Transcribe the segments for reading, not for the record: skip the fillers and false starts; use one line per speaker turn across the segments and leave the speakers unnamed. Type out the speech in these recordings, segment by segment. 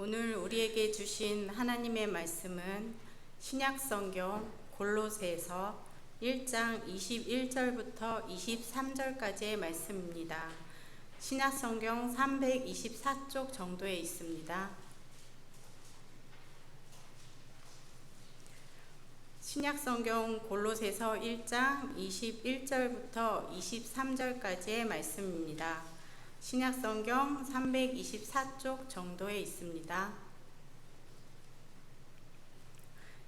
오늘 우리에게 주신 하나님의 말씀은 신약성경 골로새서 1장 21절부터 23절까지의 말씀입니다. 신약성경 324쪽 정도에 있습니다. 신약성경 골로새서 1장 21절부터 23절까지의 말씀입니다. 신약성경 324쪽 정도에 있습니다.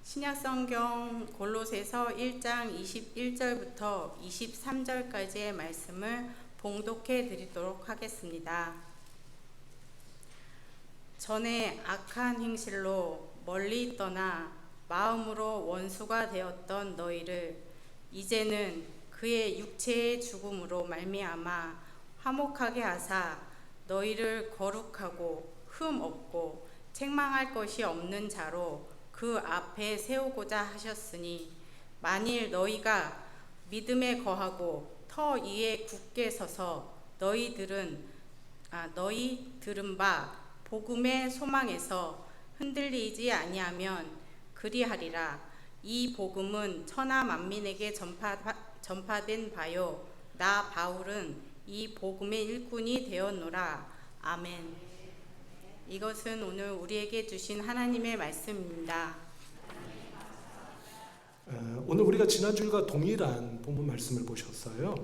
신약성경 골로새서 1장 21절부터 23절까지의 말씀을 봉독해 드리도록 하겠습니다. 전에 악한 행실로 멀리 떠나 마음으로 원수가 되었던 너희를 이제는 그의 육체의 죽음으로 말미암아 화목하게 하사 너희를 거룩하고 흠 없고 책망할 것이 없는 자로 그 앞에 세우고자 하셨으니 만일 너희가 믿음에 거하고 터 위에 굳게 서서 너희 들은 바 복음의 소망에서 흔들리지 아니하면 그리하리라. 이 복음은 천하 만민에게 전파된 바요 나 바울은 이 복음의 일꾼이 되었노라. 아멘. 이것은 오늘 우리에게 주신 하나님의 말씀입니다.
오늘 우리가 지난주일과 동일한 본문 말씀을 보셨어요.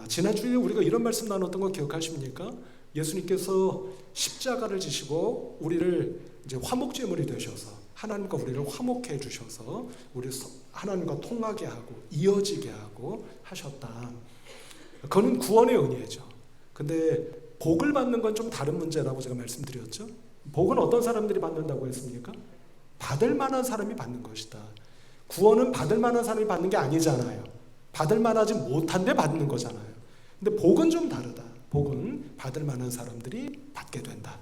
지난주에 우리가 이런 말씀 나눴던 거 기억하십니까? 예수님께서 십자가를 지시고 우리를 이제 화목제물이 되셔서 하나님과 우리를 화목해 주셔서 우리 하나님과 통하게 하고 이어지게 하고 하셨다. 그건 구원의 은혜죠. 근데 복을 받는 건 좀 다른 문제라고 제가 말씀드렸죠. 복은 어떤 사람들이 받는다고 했습니까? 받을 만한 사람이 받는 것이다. 구원은 받을 만한 사람이 받는 게 아니잖아요. 받을 만하지 못한데 받는 거잖아요. 근데 복은 좀 다르다. 복은 받을 만한 사람들이 받게 된다.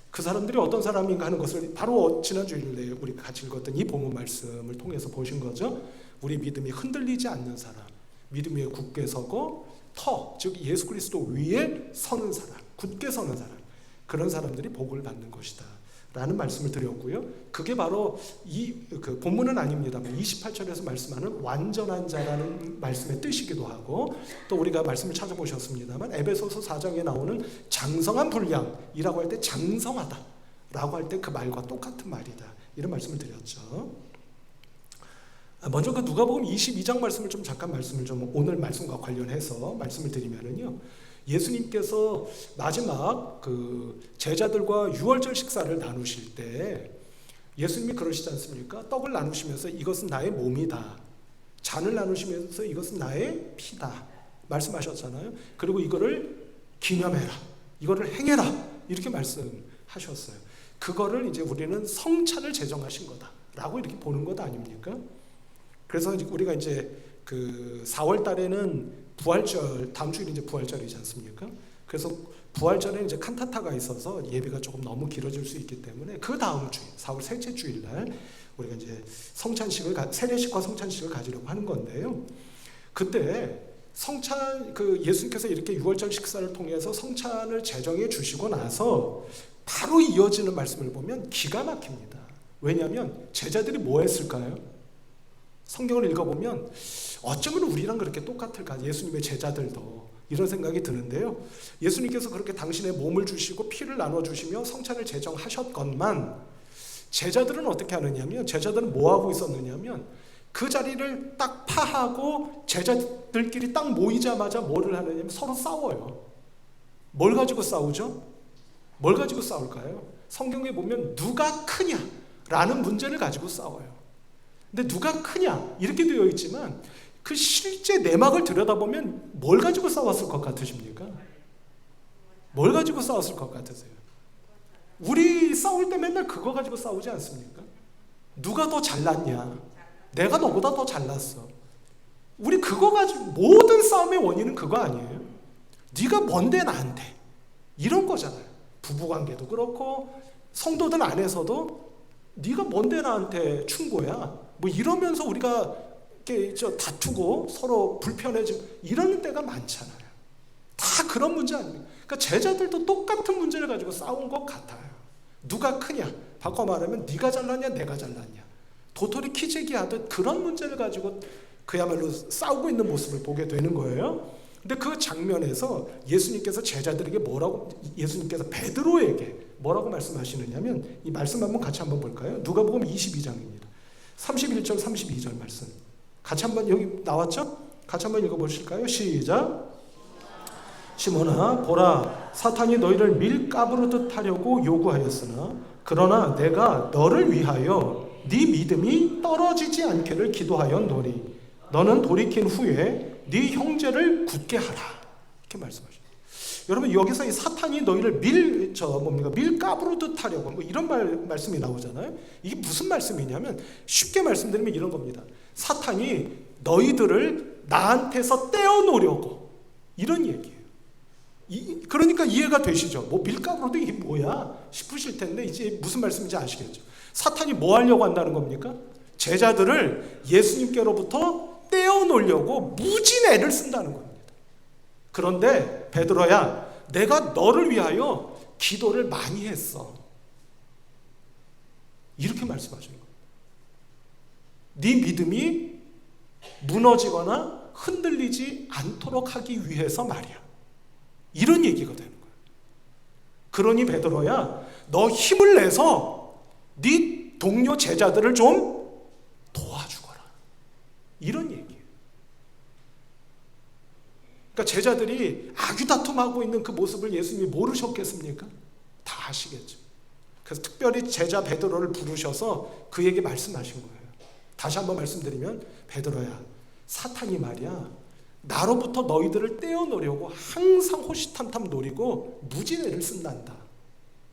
그 사람들이 어떤 사람인가 하는 것을 바로 지난주일에 우리 같이 읽었던 이 본문 말씀을 통해서 보신 거죠. 우리 믿음이 흔들리지 않는 사람, 믿음 위에 굳게 서고 즉 예수 그리스도 위에 서는 사람, 굳게 서는 사람, 그런 사람들이 복을 받는 것이다 라는 말씀을 드렸고요. 그게 바로 그 본문은 아닙니다만 28절에서 말씀하는 완전한 자라는 말씀의 뜻이기도 하고, 또 우리가 말씀을 찾아보셨습니다만 에베소서 4장에 나오는 장성한 분량이라고 할 때 장성하다 라고 할 때 그 말과 똑같은 말이다, 이런 말씀을 드렸죠. 먼저 그 누가복음 22장 말씀을 좀 잠깐 말씀을 좀 오늘 말씀과 관련해서 말씀을 드리면은요, 예수님께서 마지막 그 제자들과 유월절 식사를 나누실 때 예수님이 그러시지 않습니까? 떡을 나누시면서 이것은 나의 몸이다, 잔을 나누시면서 이것은 나의 피다 말씀하셨잖아요. 그리고 이거를 기념해라, 이거를 행해라, 이렇게 말씀하셨어요. 그거를 이제 우리는 성찬을 제정하신 거다라고 이렇게 보는 것 아닙니까? 그래서 우리가 이제 그 4월 달에는 부활절, 다음 주일이 이제 부활절이지 않습니까? 그래서 부활절에 이제 칸타타가 있어서 예배가 조금 너무 길어질 수 있기 때문에 그 다음 주일, 4월 셋째 주일 날 우리가 이제 세례식과 성찬식을 가지려고 하는 건데요. 그때 예수님께서 이렇게 유월절 식사를 통해서 성찬을 제정해 주시고 나서 바로 이어지는 말씀을 보면 기가 막힙니다. 왜냐하면 제자들이 뭐 했을까요? 성경을 읽어보면 어쩌면 우리랑 그렇게 똑같을까, 예수님의 제자들도, 이런 생각이 드는데요. 예수님께서 그렇게 당신의 몸을 주시고 피를 나눠주시며 성찬을 제정하셨건만 제자들은 어떻게 하느냐면, 제자들은 뭐하고 있었느냐면 그 자리를 딱 파하고 제자들끼리 딱 모이자마자 뭐를 하느냐면 서로 싸워요. 뭘 가지고 싸우죠? 뭘 가지고 싸울까요? 성경에 보면 누가 크냐라는 문제를 가지고 싸워요. 근데 누가 크냐 이렇게 되어 있지만 그 실제 내막을 들여다보면 뭘 가지고 싸웠을 것 같으십니까? 뭘 가지고 싸웠을 것 같으세요? 우리 싸울 때 맨날 그거 가지고 싸우지 않습니까? 누가 더 잘났냐, 내가 너보다 더 잘났어. 우리 그거 가지고, 모든 싸움의 원인은 그거 아니에요? 네가 뭔데 나한테, 이런 거잖아요. 부부관계도 그렇고 성도들 안에서도 네가 뭔데 나한테 충고야, 뭐 이러면서 우리가 이렇게 다투고 서로 불편해지고 이러는 때가 많잖아요. 다 그런 문제 아닙니까? 그러니까 제자들도 똑같은 문제를 가지고 싸운 것 같아요. 누가 크냐? 바꿔 말하면 네가 잘났냐 내가 잘났냐. 도토리 키재기 하듯 그런 문제를 가지고 그야말로 싸우고 있는 모습을 보게 되는 거예요. 근데 그 장면에서 예수님께서 제자들에게 예수님께서 베드로에게 뭐라고 말씀하시느냐면 이 말씀 한번 같이 한번 볼까요? 누가복음 22장입니다. 31절 32절 말씀. 같이 한번 여기 나왔죠? 같이 한번 읽어보실까요? 시작. 시몬아 보라 사탄이 너희를 밀가부르듯 하려고 요구하였으나 그러나 내가 너를 위하여 네 믿음이 떨어지지 않기를 기도하였노니 너는 돌이킨 후에 네 형제를 굳게 하라. 이렇게 말씀하셨어요. 여러분 여기서 이 사탄이 너희를 밀가부르듯 하려고 뭐 이런 말씀이 나오잖아요. 이게 무슨 말씀이냐면 쉽게 말씀드리면 이런 겁니다. 사탄이 너희들을 나한테서 떼어놓으려고 이런 얘기예요. 그러니까 이해가 되시죠? 뭐 밀가부르듯 이게 뭐야 싶으실 텐데 이제 무슨 말씀인지 아시겠죠? 사탄이 뭐 하려고 한다는 겁니까? 제자들을 예수님께로부터 떼어놓으려고 무진 애를 쓴다는 겁니다. 그런데 베드로야 내가 너를 위하여 기도를 많이 했어. 이렇게 말씀하시는 거예요. 네 믿음이 무너지거나 흔들리지 않도록 하기 위해서 말이야. 이런 얘기가 되는 거예요. 그러니 베드로야 너 힘을 내서 네 동료 제자들을 좀 도와주거라. 이런 얘기예요. 그러니까 제자들이 아귀다툼하고 있는 그 모습을 예수님이 모르셨겠습니까? 다 아시겠죠. 그래서 특별히 제자 베드로를 부르셔서 그에게 말씀하신 거예요. 다시 한번 말씀드리면 베드로야 사탄이 말이야 나로부터 너희들을 떼어놓으려고 항상 호시탐탐 노리고 무진애를 쓴단다.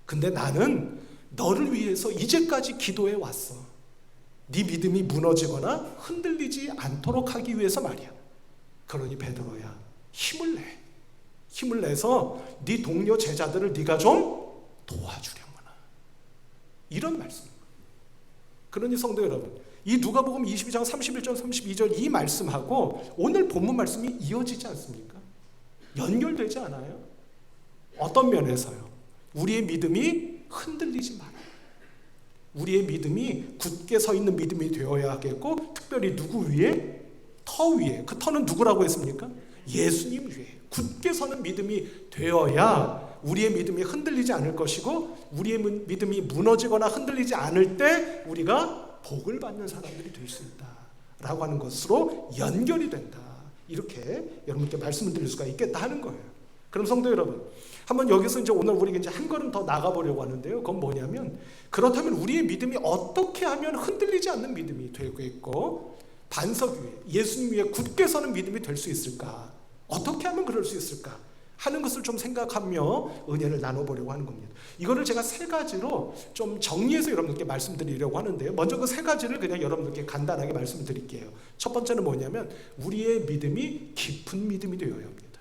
근데 나는 너를 위해서 이제까지 기도해 왔어. 네 믿음이 무너지거나 흔들리지 않도록 하기 위해서 말이야. 그러니 베드로야 힘을 내. 힘을 내서 네 동료 제자들을 네가 좀 도와주려구나. 이런 말씀. 그러니 성도 여러분, 이 누가복음 22장 31절 32절 이 말씀하고 오늘 본문 말씀이 이어지지 않습니까? 연결되지 않아요? 어떤 면에서요? 우리의 믿음이 흔들리지 말아요. 우리의 믿음이 굳게 서 있는 믿음이 되어야 하겠고 특별히 누구 위에? 터 위에. 그 터는 누구라고 했습니까? 예수님 위에 굳게 서는 믿음이 되어야 우리의 믿음이 흔들리지 않을 것이고 우리의 믿음이 무너지거나 흔들리지 않을 때 우리가 복을 받는 사람들이 될 수 있다라고 하는 것으로 연결이 된다. 이렇게 여러분께 말씀을 드릴 수가 있겠다 하는 거예요. 그럼 성도 여러분, 한번 여기서 이제 오늘 우리가 이제 한 걸음 더 나가보려고 하는데요. 그건 뭐냐면 그렇다면 우리의 믿음이 어떻게 하면 흔들리지 않는 믿음이 되겠고 반석 위에 예수님 위에 굳게 서는 믿음이 될 수 있을까? 어떻게 하면 그럴 수 있을까? 하는 것을 좀 생각하며 은혜를 나눠보려고 하는 겁니다. 이거를 제가 세 가지로 좀 정리해서 여러분들께 말씀드리려고 하는데요. 먼저 그 세 가지를 그냥 여러분들께 간단하게 말씀드릴게요. 첫 번째는 뭐냐면 우리의 믿음이 깊은 믿음이 되어야 합니다.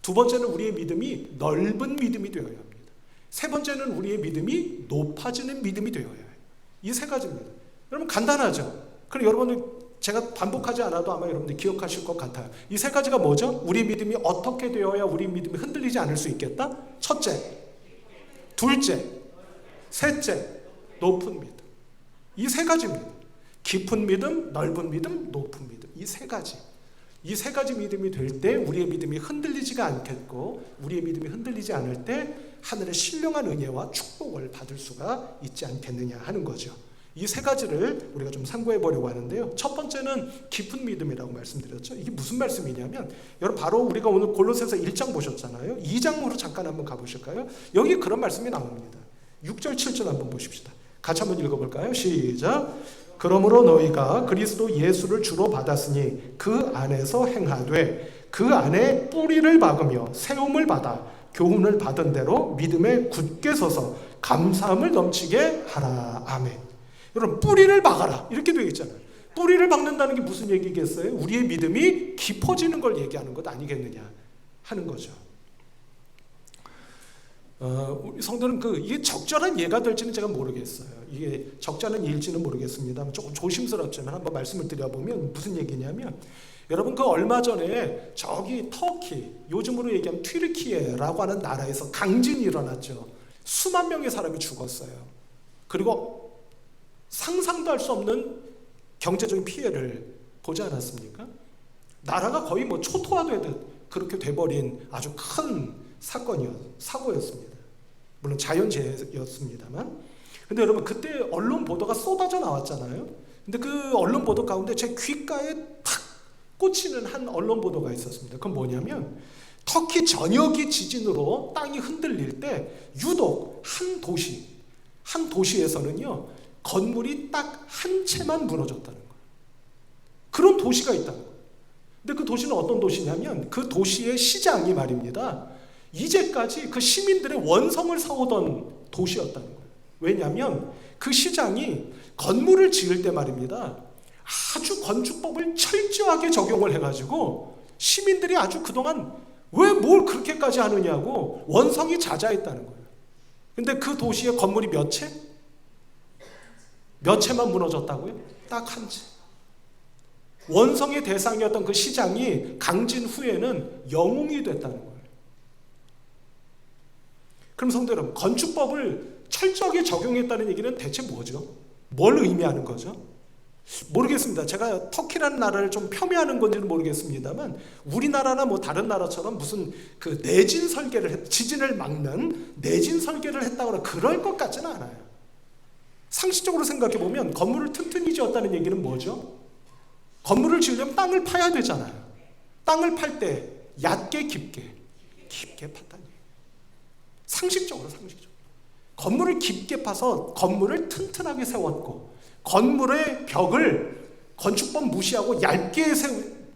두 번째는 우리의 믿음이 넓은 믿음이 되어야 합니다. 세 번째는 우리의 믿음이 높아지는 믿음이 되어야 해요. 이 세 가지입니다. 여러분 간단하죠? 그럼 여러분들 제가 반복하지 않아도 아마 여러분들이 기억하실 것 같아요. 이 세 가지가 뭐죠? 우리 믿음이 어떻게 되어야 우리 믿음이 흔들리지 않을 수 있겠다? 첫째, 둘째, 셋째, 높은 믿음. 이 세 가지입니다. 깊은 믿음, 넓은 믿음, 높은 믿음. 이 세 가지. 이 세 가지 믿음이 될 때 우리의 믿음이 흔들리지가 않겠고 우리의 믿음이 흔들리지 않을 때 하늘의 신령한 은혜와 축복을 받을 수가 있지 않겠느냐 하는 거죠. 이 세 가지를 우리가 좀 상고해 보려고 하는데요. 첫 번째는 깊은 믿음이라고 말씀드렸죠. 이게 무슨 말씀이냐면 여러분 바로 우리가 오늘 골로새서 1장 보셨잖아요. 2장으로 잠깐 한번 가보실까요? 여기 그런 말씀이 나옵니다. 6절 7절 한번 보십시다. 같이 한번 읽어볼까요? 시작. 그러므로 너희가 그리스도 예수를 주로 받았으니 그 안에서 행하되 그 안에 뿌리를 박으며 세움을 받아 교훈을 받은 대로 믿음에 굳게 서서 감사함을 넘치게 하라. 아멘. 여러분 뿌리를 박아라 이렇게 되어 있잖아요. 뿌리를 박는다는 게 무슨 얘기겠어요? 우리의 믿음이 깊어지는 걸 얘기하는 것 아니겠느냐 하는 거죠. 우리 성도는 이게 적절한 예가 될지는 제가 모르겠어요. 이게 적절한 예일지는 모르겠습니다. 조금 조심스럽지만 한번 말씀을 드려보면 무슨 얘기냐면 여러분 얼마 전에 저기 터키 요즘으로 얘기하면 튀르키예라고 하는 나라에서 강진이 일어났죠. 수만 명의 사람이 죽었어요. 그리고 상상도 할 수 없는 경제적인 피해를 보지 않았습니까? 나라가 거의 뭐 초토화되듯 그렇게 돼버린 아주 큰 사고였습니다. 물론 자연재해였습니다만. 근데 여러분, 그때 언론 보도가 쏟아져 나왔잖아요. 근데 그 언론 보도 가운데 제 귓가에 탁 꽂히는 한 언론 보도가 있었습니다. 그건 뭐냐면, 터키 전역이 지진으로 땅이 흔들릴 때 유독 한 도시에서는요, 건물이 딱 한 채만 무너졌다는 거예요. 그런 도시가 있다는 거예요. 근데 그 도시는 어떤 도시냐면, 그 도시의 시장이 말입니다, 이제까지 그 시민들의 원성을 사오던 도시였다는 거예요. 왜냐하면 그 시장이 건물을 지을 때 말입니다, 아주 건축법을 철저하게 적용을 해가지고 시민들이 아주 그동안 왜 뭘 그렇게까지 하느냐고 원성이 자자했다는 거예요. 근데 그 도시의 건물이 몇 채? 몇 채만 무너졌다고요? 딱 한 채. 원성의 대상이었던 그 시장이 강진 후에는 영웅이 됐다는 거예요. 그럼 성도 여러분, 건축법을 철저하게 적용했다는 얘기는 대체 뭐죠? 뭘 의미하는 거죠? 모르겠습니다. 제가 터키라는 나라를 좀 폄훼하는 건지는 모르겠습니다만, 우리나라나 뭐 다른 나라처럼 무슨 그 내진 설계를 지진을 막는 내진 설계를 했다거나 그럴 것 같지는 않아요. 상식적으로 생각해 보면 건물을 튼튼히 지었다는 얘기는 뭐죠? 건물을 지으려면 땅을 파야 되잖아요. 땅을 팔 때 얕게 깊게 팠다니. 상식적으로. 건물을 깊게 파서 건물을 튼튼하게 세웠고, 건물의 벽을 건축법 무시하고 얇게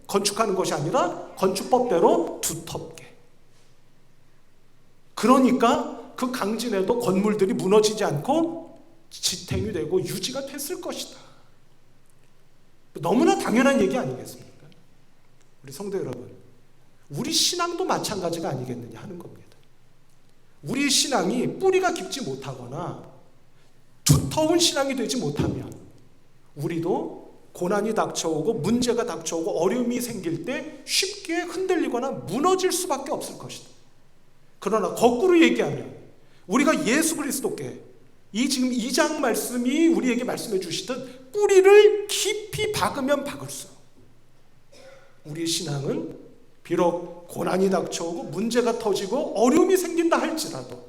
건축하는 것이 아니라 건축법대로 두텁게. 그러니까 그 강진에도 건물들이 무너지지 않고 지탱이 되고 유지가 됐을 것이다. 너무나 당연한 얘기 아니겠습니까? 우리 성도 여러분, 우리 신앙도 마찬가지가 아니겠느냐 하는 겁니다. 우리의 신앙이 뿌리가 깊지 못하거나 두터운 신앙이 되지 못하면 우리도 고난이 닥쳐오고 문제가 닥쳐오고 어려움이 생길 때 쉽게 흔들리거나 무너질 수밖에 없을 것이다. 그러나 거꾸로 얘기하면 우리가 예수 그리스도께 지금 2장 말씀이 우리에게 말씀해 주시듯 뿌리를 깊이 박으면 박을수록 우리의 신앙은 비록 고난이 닥쳐오고 문제가 터지고 어려움이 생긴다 할지라도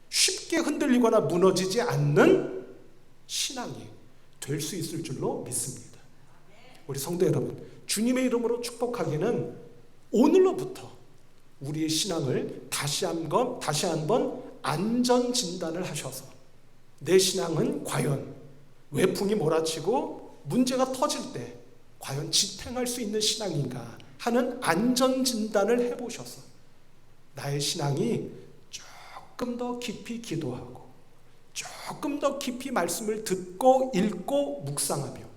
쉽게 흔들리거나 무너지지 않는 신앙이 될 수 있을 줄로 믿습니다. 우리 성도 여러분, 주님의 이름으로 축복하기는 오늘로부터 우리의 신앙을 다시 한번 안전 진단을 하셔서 내 신앙은 과연 외풍이 몰아치고 문제가 터질 때 과연 지탱할 수 있는 신앙인가 하는 안전 진단을 해보셔서 나의 신앙이 조금 더 깊이 기도하고 조금 더 깊이 말씀을 듣고 읽고 묵상하며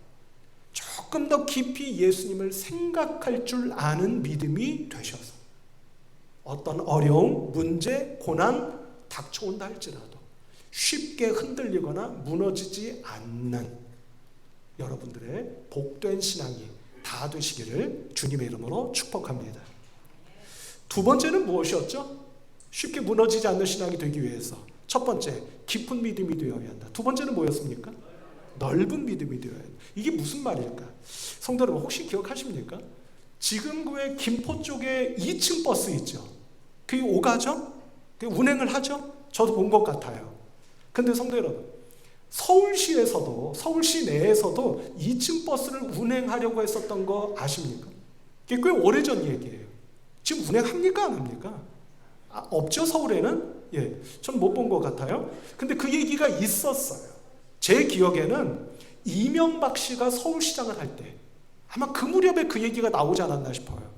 조금 더 깊이 예수님을 생각할 줄 아는 믿음이 되셔서 어떤 어려움, 문제, 고난 닥쳐온다 할지라도 쉽게 흔들리거나 무너지지 않는 여러분들의 복된 신앙이 다 되시기를 주님의 이름으로 축복합니다. 두 번째는 무엇이었죠? 쉽게 무너지지 않는 신앙이 되기 위해서 첫 번째, 깊은 믿음이 되어야 한다. 두 번째는 뭐였습니까? 넓은 믿음이 되어야 한다. 이게 무슨 말일까? 성도 여러분, 혹시 기억하십니까? 지금 그 김포 쪽에 2층 버스 있죠? 그게 오가죠? 그게 운행을 하죠? 저도 본 것 같아요. 근데 성도 여러분, 서울시 내에서도 2층 버스를 운행하려고 했었던 거 아십니까? 그게 꽤 오래전 얘기예요. 지금 운행합니까? 안 합니까? 없죠, 서울에는? 예, 전 못 본 것 같아요. 근데 그 얘기가 있었어요. 제 기억에는 이명박 씨가 서울시장을 할 때 아마 그 무렵에 그 얘기가 나오지 않았나 싶어요.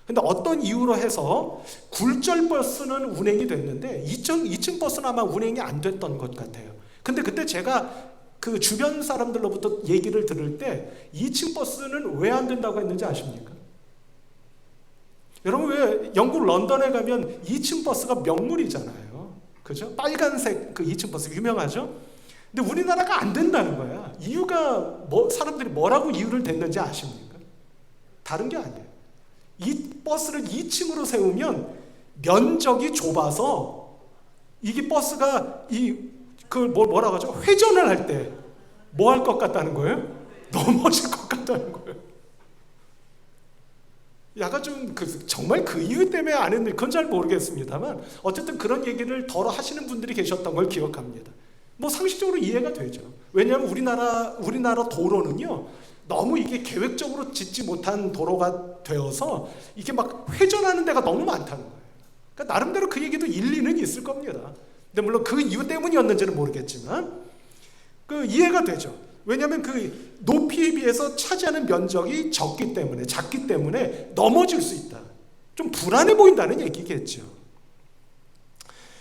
근데 어떤 이유로 해서 굴절 버스는 운행이 됐는데 2층 버스는 아마 운행이 안 됐던 것 같아요. 근데 그때 제가 그 주변 사람들로부터 얘기를 들을 때 2층 버스는 왜 안 된다고 했는지 아십니까? 여러분, 왜 영국 런던에 가면 2층 버스가 명물이잖아요. 그죠? 빨간색 그 2층 버스 유명하죠? 근데 우리나라가 안 된다는 거야. 이유가 사람들이 뭐라고 이유를 댔는지 아십니까? 다른 게 아니에요. 이 버스를 2층으로 세우면 면적이 좁아서 이게 버스가 뭐라고 하죠? 회전을 할 때 뭐 할 것 같다는 거예요? 넘어질 것 같다는 거예요. 약간 좀 정말 그 이유 때문에 안 했는지 그건 잘 모르겠습니다만 어쨌든 그런 얘기를 덜어 하시는 분들이 계셨던 걸 기억합니다. 뭐 상식적으로 이해가 되죠. 왜냐하면 우리나라 도로는요 너무 이게 계획적으로 짓지 못한 도로가 되어서 이게 막 회전하는 데가 너무 많다는 거예요. 그러니까 나름대로 그 얘기도 일리는 있을 겁니다. 근데 물론 그 이유 때문이었는지는 모르겠지만 이해가 되죠. 왜냐하면 그 높이에 비해서 차지하는 면적이 작기 때문에 넘어질 수 있다. 좀 불안해 보인다는 얘기겠죠.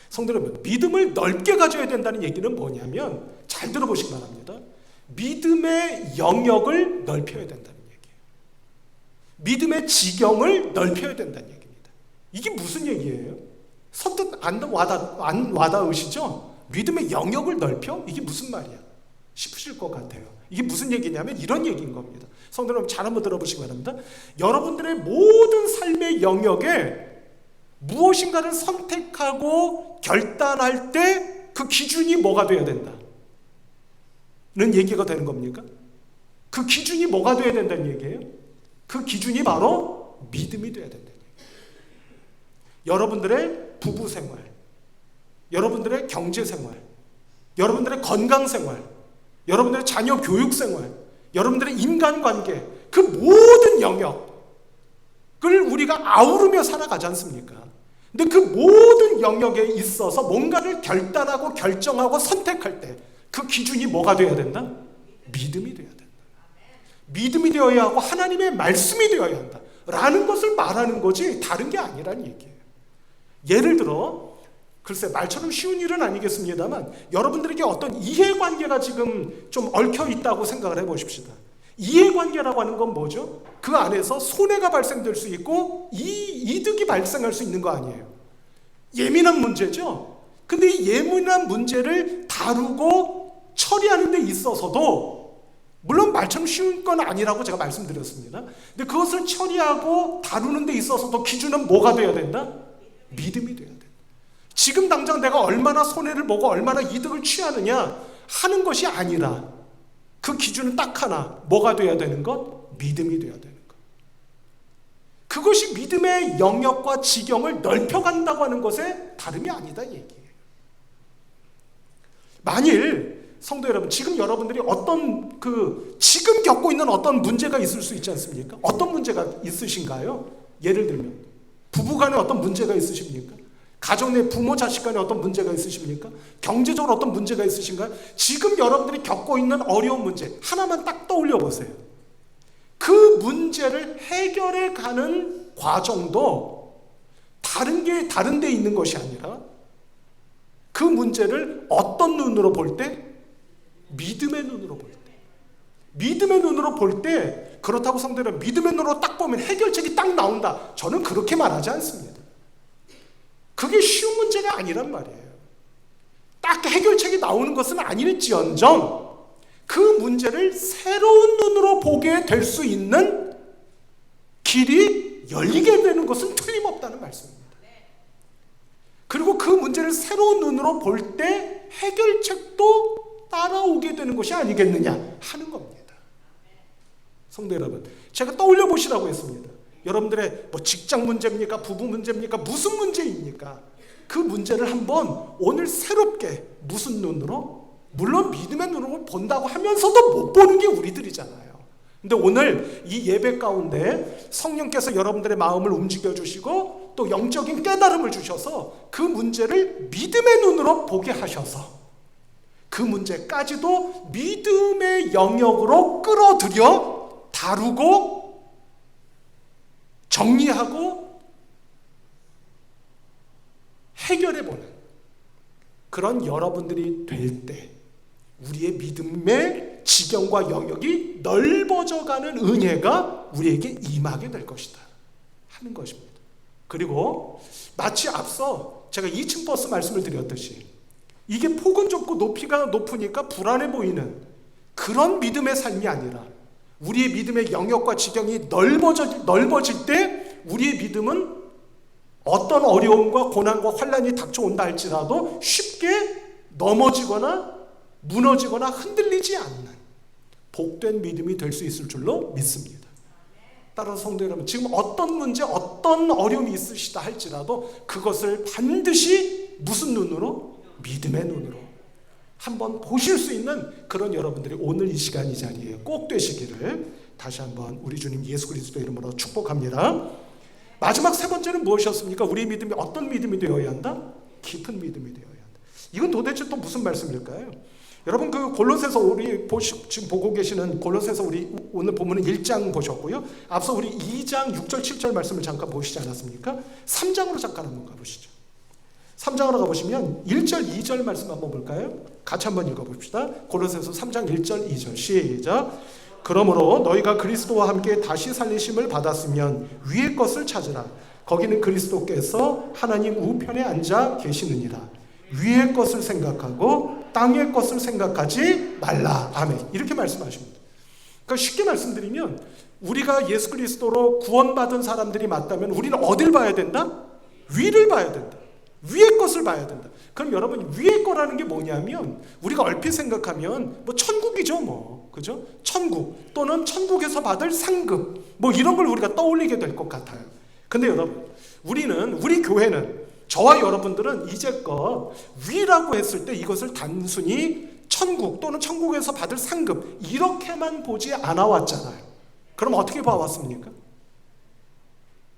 성도 여러분, 믿음을 넓게 가져야 된다는 얘기는 뭐냐면 잘 들어보시기 바랍니다. 믿음의 영역을 넓혀야 된다는 얘기예요. 믿음의 지경을 넓혀야 된다는 얘기입니다. 이게 무슨 얘기예요? 선뜻 안 와닿으시죠? 믿음의 영역을 넓혀? 이게 무슨 말이야? 싶으실 것 같아요. 이게 무슨 얘기냐면 이런 얘기인 겁니다. 성도 여러분 잘 한번 들어보시기 바랍니다. 여러분들의 모든 삶의 영역에 무엇인가를 선택하고 결단할 때 그 기준이 뭐가 돼야 된다? 는 얘기가 되는 겁니까? 그 기준이 뭐가 돼야 된다는 얘기예요? 그 기준이 바로 믿음이 돼야 된다는 얘기예요. 여러분들의 부부 생활, 여러분들의 경제 생활, 여러분들의 건강 생활, 여러분들의 자녀 교육 생활, 여러분들의 인간관계, 그 모든 영역을 우리가 아우르며 살아가지 않습니까? 근데 그 모든 영역에 있어서 뭔가를 결단하고 결정하고 선택할 때 그 기준이 뭐가 되어야 된다? 믿음이 되어야 된다. 믿음이 되어야 하고 하나님의 말씀이 되어야 한다 라는 것을 말하는 거지 다른 게 아니라는 얘기예요. 예를 들어 글쎄 말처럼 쉬운 일은 아니겠습니다만 여러분들에게 어떤 이해관계가 지금 좀 얽혀 있다고 생각을 해보십시다. 이해관계라고 하는 건 뭐죠? 그 안에서 손해가 발생될 수 있고 이득이 발생할 수 있는 거 아니에요. 예민한 문제죠. 근데 이 예민한 문제를 다루고 처리하는 데 있어서도 물론 말처럼 쉬운 건 아니라고 제가 말씀드렸습니다. 근데 그것을 처리하고 다루는 데 있어서도 기준은 뭐가 돼야 된다? 믿음이 돼야 된다. 지금 당장 내가 얼마나 손해를 보고 얼마나 이득을 취하느냐 하는 것이 아니라 그 기준은 딱 하나, 뭐가 돼야 되는 것? 믿음이 돼야 되는 것. 그것이 믿음의 영역과 지경을 넓혀간다고 하는 것에 다름이 아니다 이 얘기예요. 만일 성도 여러분, 지금 여러분들이 지금 겪고 있는 어떤 문제가 있을 수 있지 않습니까? 어떤 문제가 있으신가요? 예를 들면 부부간에 어떤 문제가 있으십니까? 가정 내 부모 자식 간에 어떤 문제가 있으십니까? 경제적으로 어떤 문제가 있으신가요? 지금 여러분들이 겪고 있는 어려운 문제 하나만 딱 떠올려 보세요. 그 문제를 해결해 가는 과정도 다른 데 있는 것이 아니라 그 문제를 어떤 눈으로 볼 때? 믿음의 눈으로 볼 때. 믿음의 눈으로 볼 때 그렇다고 성도는 믿음의 눈으로 딱 보면 해결책이 딱 나온다. 저는 그렇게 말하지 않습니다. 그게 쉬운 문제가 아니란 말이에요. 딱 해결책이 나오는 것은 아닐지언정 그 문제를 새로운 눈으로 보게 될 수 있는 길이 열리게 되는 것은 틀림없다는 말씀입니다. 그리고 그 문제를 새로운 눈으로 볼 때 해결책도 따라오게 되는 것이 아니겠느냐 하는 겁니다. 성도 여러분, 제가 떠올려 보시라고 했습니다. 여러분들의 직장 문제입니까? 부부 문제입니까? 무슨 문제입니까? 그 문제를 한번 오늘 새롭게 무슨 눈으로? 물론 믿음의 눈으로 본다고 하면서도 못 보는 게 우리들이잖아요. 근데 오늘 이 예배 가운데 성령께서 여러분들의 마음을 움직여 주시고 또 영적인 깨달음을 주셔서 그 문제를 믿음의 눈으로 보게 하셔서 그 문제까지도 믿음의 영역으로 끌어들여 다루고 정리하고 해결해보는 그런 여러분들이 될 때 우리의 믿음의 지경과 영역이 넓어져가는 은혜가 우리에게 임하게 될 것이다 하는 것입니다. 그리고 마치 앞서 제가 2층 버스 말씀을 드렸듯이 이게 폭은 좁고 높이가 높으니까 불안해 보이는 그런 믿음의 삶이 아니라 우리의 믿음의 영역과 지경이 넓어질 때 우리의 믿음은 어떤 어려움과 고난과 환난이 닥쳐온다 할지라도 쉽게 넘어지거나 무너지거나 흔들리지 않는 복된 믿음이 될 수 있을 줄로 믿습니다. 따라서 성도 여러분, 지금 어떤 문제, 어떤 어려움이 있으시다 할지라도 그것을 반드시 무슨 눈으로? 믿음의 눈으로 한번 보실 수 있는 그런 여러분들이 오늘 이 시간 이 자리에 꼭 되시기를 다시 한번 우리 주님 예수 그리스도 이름으로 축복합니다. 마지막 세 번째는 무엇이었습니까? 우리 믿음이 어떤 믿음이 되어야 한다? 깊은 믿음이 되어야 한다. 이건 도대체 또 무슨 말씀일까요? 여러분, 그 골로새서 우리 지금 보고 계시는 골로새서 우리 오늘 본문은 1장 보셨고요. 앞서 우리 2장 6절 7절 말씀을 잠깐 보시지 않았습니까? 3장으로 잠깐 한번 가보시죠. 3장으로 가보시면 1절 2절 말씀 한번 볼까요? 같이 한번 읽어봅시다. 골로새서 3장 1절 2절 시작. 그러므로 너희가 그리스도와 함께 다시 살리심을 받았으면 위의 것을 찾으라. 거기는 그리스도께서 하나님 우편에 앉아 계시느니라. 위의 것을 생각하고 땅의 것을 생각하지 말라. 아멘. 이렇게 말씀하십니다. 그러니까 쉽게 말씀드리면 우리가 예수 그리스도로 구원받은 사람들이 맞다면 우리는 어딜 봐야 된다? 위를 봐야 된다. 위의 것을 봐야 된다. 그럼 여러분, 위의 거라는 게 뭐냐면 우리가 얼핏 생각하면 뭐 천국이죠, 뭐. 그죠? 천국 또는 천국에서 받을 상급 뭐 이런 걸 우리가 떠올리게 될 것 같아요. 근데 여러분, 우리 교회는, 저와 여러분들은 이제껏 위라고 했을 때 이것을 단순히 천국 또는 천국에서 받을 상급 이렇게만 보지 않아 왔잖아요. 그럼 어떻게 봐왔습니까?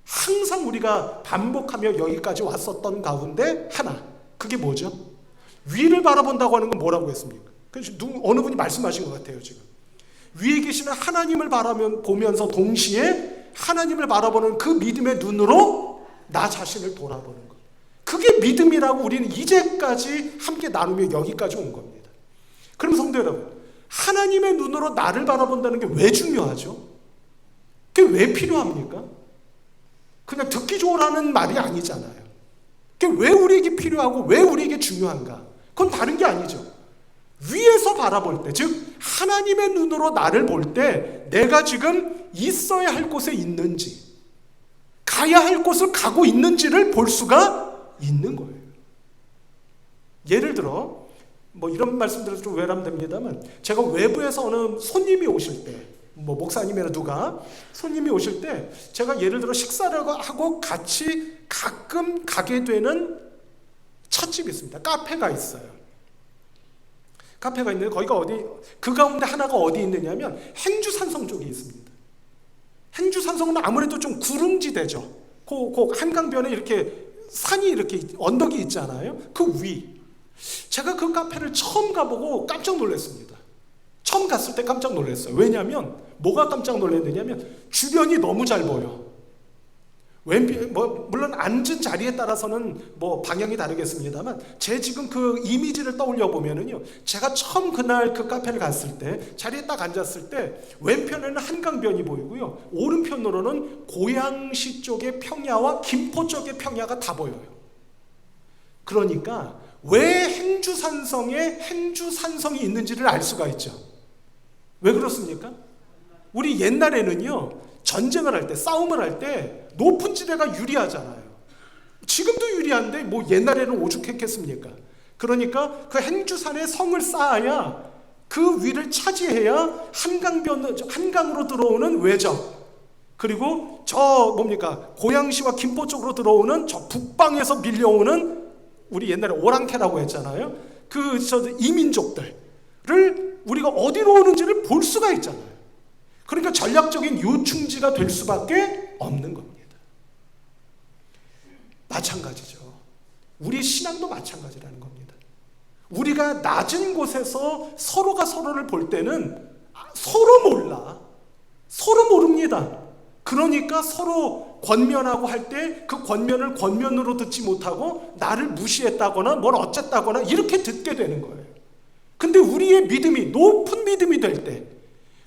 항상 우리가 반복하며 여기까지 왔었던 가운데 하나, 그게 뭐죠? 위를 바라본다고 하는 건 뭐라고 했습니까? 어느 분이 말씀하신 것 같아요. 지금 위에 계시는 하나님을 보면서 동시에 하나님을 바라보는 그 믿음의 눈으로 나 자신을 돌아보는 것, 그게 믿음이라고 우리는 이제까지 함께 나누며 여기까지 온 겁니다. 그럼 성도 여러분, 하나님의 눈으로 나를 바라본다는 게 왜 중요하죠? 그게 왜 필요합니까? 그냥 듣기 좋으라는 말이 아니잖아요. 그게 왜 우리에게 필요하고 왜 우리에게 중요한가? 그건 다른 게 아니죠. 위에서 바라볼 때, 즉 하나님의 눈으로 나를 볼 때 내가 지금 있어야 할 곳에 있는지, 가야 할 곳을 가고 있는지를 볼 수가 있는 거예요. 예를 들어 뭐 이런 말씀드려서 좀 외람됩니다만, 제가 외부에서 어느 손님이 오실 때, 뭐 목사님이나 누가 손님이 오실 때 제가 예를 들어 식사를 하고 같이 가끔 가게 되는 찻집이 있습니다. 카페가 있어요. 카페가 있는데 거기가 그 가운데 하나가 어디 있느냐면 행주산성 쪽에 있습니다. 행주산성은 아무래도 좀 구릉지대죠. 그 한강변에 이렇게 산이 이렇게 언덕이 있잖아요. 그 위. 제가 그 카페를 처음 가보고 깜짝 놀랐습니다. 처음 갔을 때 깜짝 놀랐어요. 왜냐하면 뭐가 깜짝 놀랐느냐면 주변이 너무 잘 보여. 물론 앉은 자리에 따라서는 뭐 방향이 다르겠습니다만 제 지금 그 이미지를 떠올려 보면은요, 제가 처음 그날 그 카페를 갔을 때 자리에 딱 앉았을 때 왼편에는 한강변이 보이고요, 오른편으로는 고양시 쪽의 평야와 김포 쪽의 평야가 다 보여요. 그러니까 왜 행주산성에 행주산성이 있는지를 알 수가 있죠. 왜 그렇습니까? 우리 옛날에는요, 전쟁을 할 때, 싸움을 할 때 높은 지대가 유리하잖아요. 지금도 유리한데 뭐 옛날에는 오죽했겠습니까? 그러니까 그 행주산에 성을 쌓아야 그 위를 차지해야 한강으로 들어오는 외적, 그리고 고양시와 김포 쪽으로 들어오는 저 북방에서 밀려오는, 우리 옛날에 오랑캐라고 했잖아요. 이민족들을 우리가 어디로 오는지를 볼 수가 있잖아요. 그러니까 전략적인 요충지가 될 수밖에 없는 겁니다. 마찬가지죠. 우리 신앙도 마찬가지라는 겁니다. 우리가 낮은 곳에서 서로가 서로를 볼 때는 서로 몰라. 서로 모릅니다. 그러니까 서로 권면하고 할 때 그 권면을 권면으로 듣지 못하고 나를 무시했다거나 뭘 어쨌다거나 이렇게 듣게 되는 거예요. 근데 우리의 믿음이 높은 믿음이 될 때,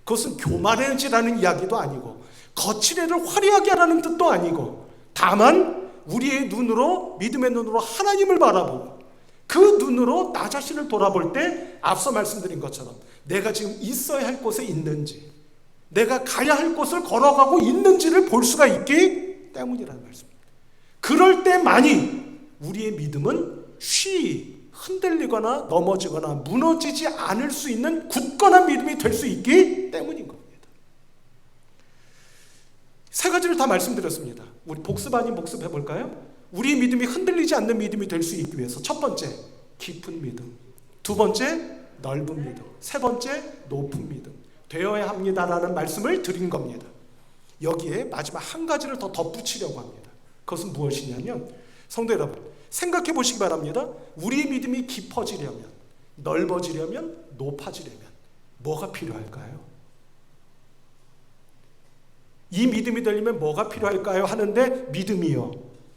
그것은 교만해지라는 이야기도 아니고 거칠애를 화려하게 하라는 뜻도 아니고, 다만 우리의 눈으로, 믿음의 눈으로 하나님을 바라보고 그 눈으로 나 자신을 돌아볼 때 앞서 말씀드린 것처럼 내가 지금 있어야 할 곳에 있는지, 내가 가야 할 곳을 걸어가고 있는지를 볼 수가 있기 때문이라는 말씀입니다. 그럴 때만이 우리의 믿음은 쉬이 흔들리거나 넘어지거나 무너지지 않을 수 있는 굳건한 믿음이 될 수 있기 때문인 겁니다. 세 가지를 다 말씀드렸습니다. 우리 복습 아닌 복습 해볼까요? 우리의 믿음이 흔들리지 않는 믿음이 될 수 있기 위해서 첫 번째, 깊은 믿음. 두 번째, 넓은 믿음. 세 번째, 높은 믿음. 되어야 합니다라는 말씀을 드린 겁니다. 여기에 마지막 한 가지를 더 덧붙이려고 합니다. 그것은 무엇이냐면, 성도 여러분, 생각해 보시기 바랍니다. 우리의 믿음이 깊어지려면, 넓어지려면, 높아지려면 뭐가 필요할까요? 이 믿음이 되려면 뭐가 필요할까요? 하는데 믿음이요.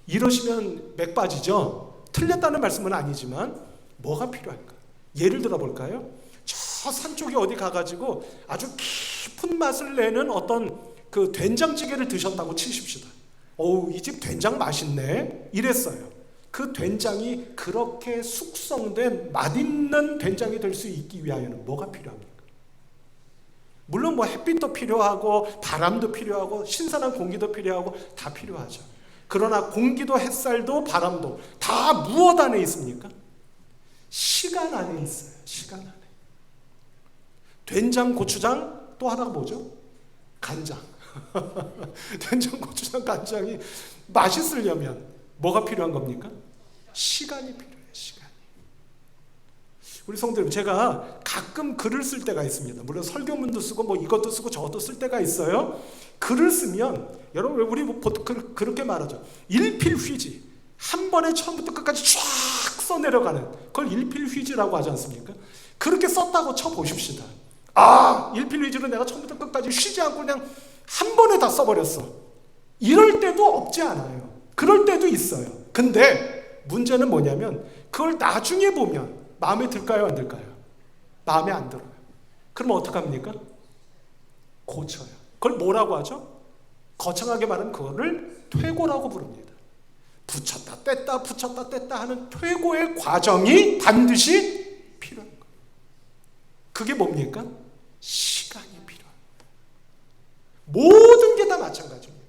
이러시면 맥 빠지죠? 틀렸다는 말씀은 아니지만 뭐가 필요할까? 예를 들어 볼까요? 저 산 쪽에 어디 가가지고 아주 깊은 맛을 내는 어떤 그 된장찌개를 드셨다고 치십시다. 어우, 이 집 된장 맛있네 이랬어요. 그 된장이 그렇게 숙성된 맛있는 된장이 될 수 있기 위하여는 뭐가 필요합니까? 물론 뭐 햇빛도 필요하고 바람도 필요하고 신선한 공기도 필요하고 다 필요하죠. 그러나 공기도 햇살도 바람도 다 무엇 안에 있습니까? 시간 안에 있어요. 시간 안에. 된장, 고추장, 또 하나가 뭐죠? 간장. 된장, 고추장, 간장이 맛있으려면 뭐가 필요한 겁니까? 시간이 필요해요. 시간이. 우리 성도님, 제가 가끔 글을 쓸 때가 있습니다. 물론 설교문도 쓰고 뭐 이것도 쓰고 저것도 쓸 때가 있어요. 글을 쓰면 여러분, 우리 그렇게 말하죠. 일필휘지. 한 번에 처음부터 끝까지 쫙 써내려가는 그걸 일필휘지라고 하지 않습니까? 그렇게 썼다고 쳐보십시다. 아, 일필휘지로 내가 처음부터 끝까지 쉬지 않고 그냥 한 번에 다 써버렸어. 이럴 때도 없지 않아요. 그럴 때도 있어요. 근데 문제는 뭐냐면 그걸 나중에 보면 마음에 들까요? 안 들까요? 마음에 안 들어요. 그럼 어떡합니까? 고쳐요. 그걸 뭐라고 하죠? 거창하게 말하면 그거를 퇴고라고 부릅니다. 붙였다 뗐다 붙였다 뗐다 하는 퇴고의 과정이 반드시 필요한 거예요. 그게 뭡니까? 시간이 필요합니다. 모든 게 다 마찬가지입니다.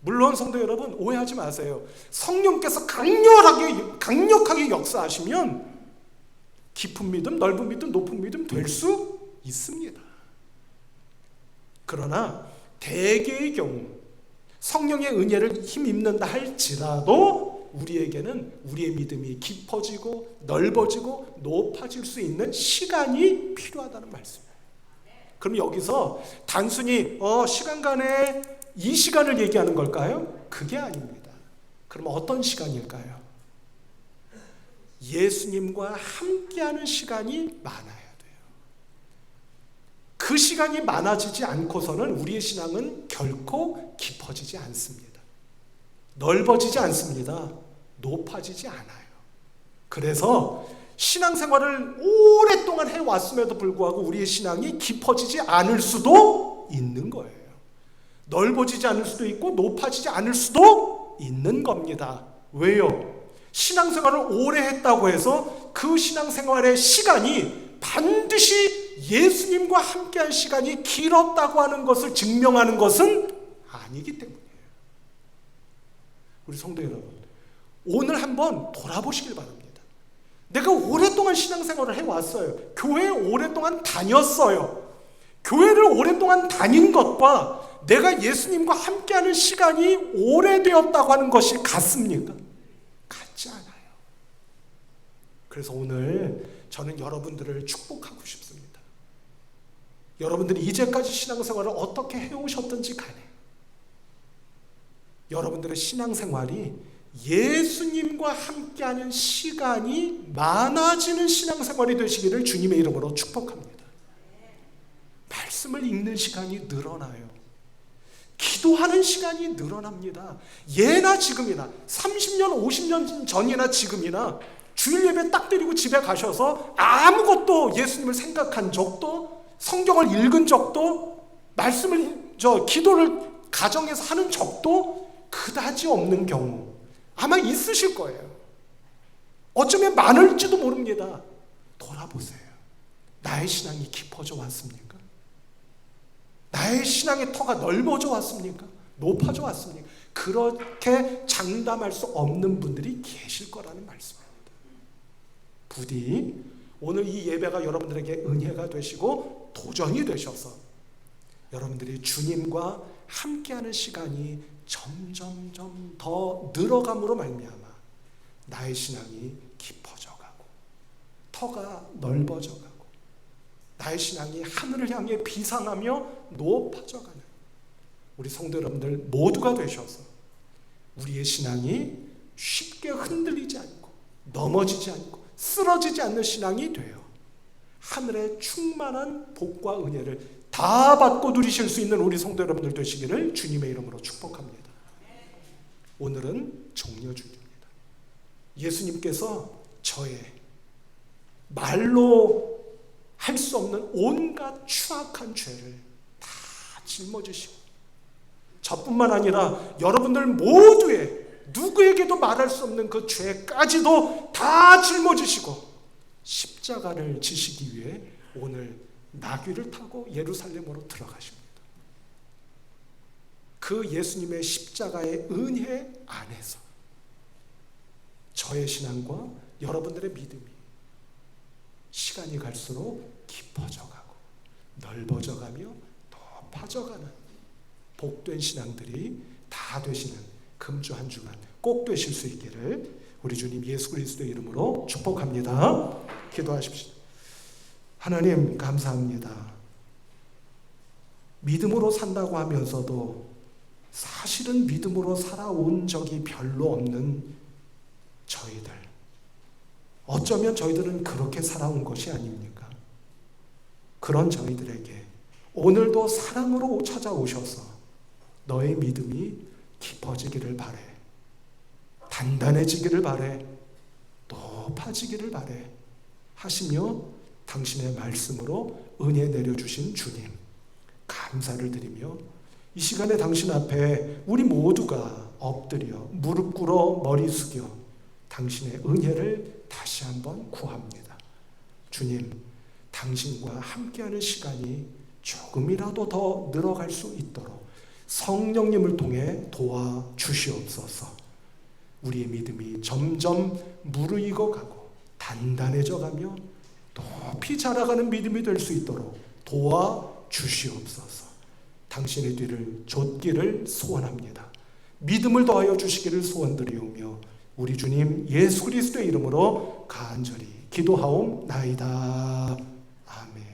물론 성도 여러분, 오해하지 마세요. 성령께서 강력하게 역사하시면 깊은 믿음, 넓은 믿음, 높은 믿음 될 수 있습니다. 그러나 대개의 경우 성령의 은혜를 힘입는다 할지라도 우리에게는 우리의 믿음이 깊어지고 넓어지고 높아질 수 있는 시간이 필요하다는 말씀이에요. 그럼 여기서 단순히 시간간에 이 시간을 얘기하는 걸까요? 그게 아닙니다. 그럼 어떤 시간일까요? 예수님과 함께하는 시간이 많아야 돼요. 그 시간이 많아지지 않고서는 우리의 신앙은 결코 깊어지지 않습니다. 넓어지지 않습니다. 높아지지 않아요. 그래서 신앙생활을 오랫동안 해왔음에도 불구하고 우리의 신앙이 깊어지지 않을 수도 있는 거예요. 넓어지지 않을 수도 있고 높아지지 않을 수도 있는 겁니다. 왜요? 신앙생활을 오래 했다고 해서 그 신앙생활의 시간이 반드시 예수님과 함께한 시간이 길었다고 하는 것을 증명하는 것은 아니기 때문이에요. 우리 성도 여러분, 오늘 한번 돌아보시길 바랍니다. 내가 오랫동안 신앙생활을 해왔어요. 교회에 오랫동안 다녔어요. 교회를 오랫동안 다닌 것과 내가 예수님과 함께하는 시간이 오래되었다고 하는 것이 같습니까? 같지 않아요. 그래서 오늘 저는 여러분들을 축복하고 싶습니다. 여러분들이 이제까지 신앙생활을 어떻게 해오셨든지 간에 여러분들의 신앙생활이 예수님과 함께하는 시간이 많아지는 신앙생활이 되시기를 주님의 이름으로 축복합니다. 말씀을 읽는 시간이 늘어나요. 기도하는 시간이 늘어납니다. 예나 지금이나 30년, 50년 전이나 지금이나 주일 예배 딱 드리고 집에 가셔서 아무것도 예수님을 생각한 적도, 성경을 읽은 적도, 기도를 가정에서 하는 적도 그다지 없는 경우 아마 있으실 거예요. 어쩌면 많을지도 모릅니다. 돌아보세요. 나의 신앙이 깊어져 왔습니까? 나의 신앙의 터가 넓어져 왔습니까? 높아져 왔습니까? 그렇게 장담할 수 없는 분들이 계실 거라는 말씀입니다. 부디 오늘 이 예배가 여러분들에게 은혜가 되시고 도전이 되셔서 여러분들이 주님과 함께하는 시간이 점점점 더 늘어감으로 말미암아 나의 신앙이 깊어져가고 터가 넓어져가고 나의 신앙이 하늘을 향해 비상하며 높아져가는 우리 성도 여러분들 모두가 되셔서 우리의 신앙이 쉽게 흔들리지 않고 넘어지지 않고 쓰러지지 않는 신앙이 되어 하늘의 충만한 복과 은혜를 다 받고 누리실 수 있는 우리 성도 여러분들 되시기를 주님의 이름으로 축복합니다. 오늘은 종려주일입니다. 예수님께서 저의 말로 할 수 없는 온갖 추악한 죄를 다 짊어지시고 저뿐만 아니라 여러분들 모두의 누구에게도 말할 수 없는 그 죄까지도 다 짊어지시고 십자가를 지시기 위해 오늘 나귀를 타고 예루살렘으로 들어가십니다. 그 예수님의 십자가의 은혜 안에서 저의 신앙과 여러분들의 믿음이 시간이 갈수록 깊어져가고 넓어져가며 높아져가는 복된 신앙들이 다 되시는 금주 한 주간 꼭 되실 수 있기를 우리 주님 예수 그리스도의 이름으로 축복합니다. 기도하십시오. 하나님 감사합니다. 믿음으로 산다고 하면서도 사실은 믿음으로 살아온 적이 별로 없는 저희들, 어쩌면 저희들은 그렇게 살아온 것이 아닙니까? 그런 저희들에게 오늘도 사랑으로 찾아오셔서 너의 믿음이 깊어지기를 바래, 단단해지기를 바래, 높아지기를 바래 하시며 당신의 말씀으로 은혜 내려주신 주님 감사를 드리며 이 시간에 당신 앞에 우리 모두가 엎드려 무릎 꿇어 머리 숙여 당신의 은혜를 다시 한번 구합니다. 주님, 당신과 함께하는 시간이 조금이라도 더 늘어갈 수 있도록 성령님을 통해 도와주시옵소서. 우리의 믿음이 점점 무르익어 가고 단단해져 가며 높이 자라가는 믿음이 될 수 있도록 도와주시옵소서. 당신의 뒤를 좇기를 소원합니다. 믿음을 더하여 주시기를 소원드리오며 우리 주님 예수 그리스도의 이름으로 간절히 기도하옵나이다. 아멘.